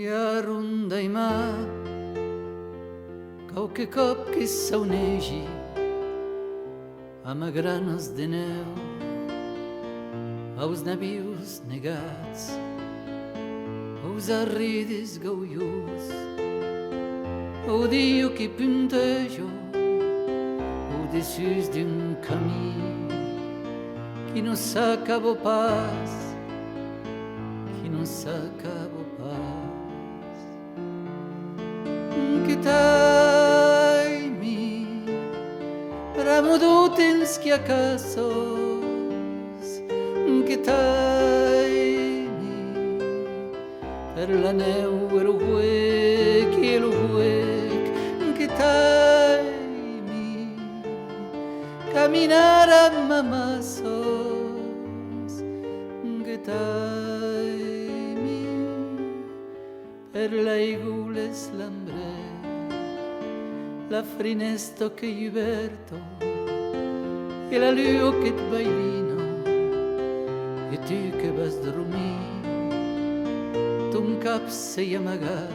Ja rondei mar, qualquer cop que saunegi, amb granes de neu, aos navios negats, aos arredes gaulhos, ao dia que puntejo, o dessus d'un caminho que não s'acaba pas, que não s'acaba pas. Que tai-mi, ramo do temps que acasos, que tai-mi, per la neu e lo huec, que tai-mi, caminar a mamassos, que tai-mi, per la igules lambre. La frinesto che gli verto e la luo che bailino e tu che vas dormir ton cap sei amagat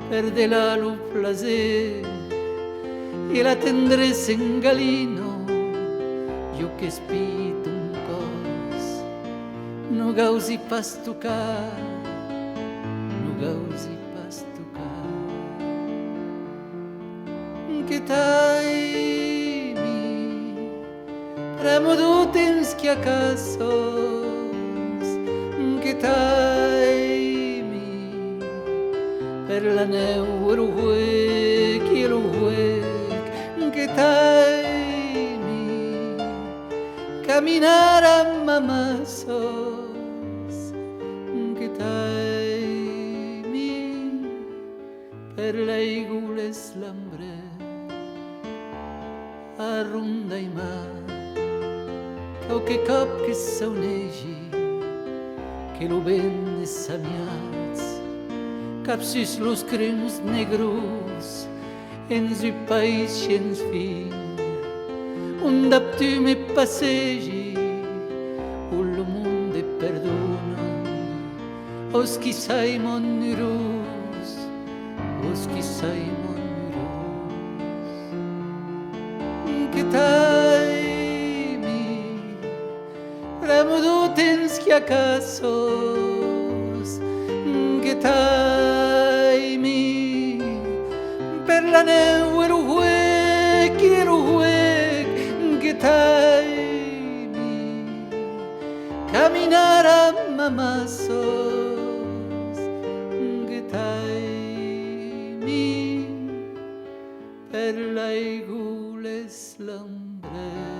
per de la lu placer e la tendresa en galino io che spito un cos no gausi pas tocar no gausi pas tocar. Que tai-mi, ramo do temps que acasos, que tai-mi, per la neu e lo huec, que tai-mi, caminar a mamassos, que tai-mi, per la igules lambre. A rondei mar, qualquer cop que saunegi, que lo ben samiats, capsis los cremos negros, ens u país sens fin, onde tu me passegi, o lo monde perdona, os que saimon nurus, os que saimon que tai-mi, ramo do temps que acasos, que tai-mi, per la neu e lo huec, que tai-mi, caminar a mamassos, que tai-mi, per la igules lambre.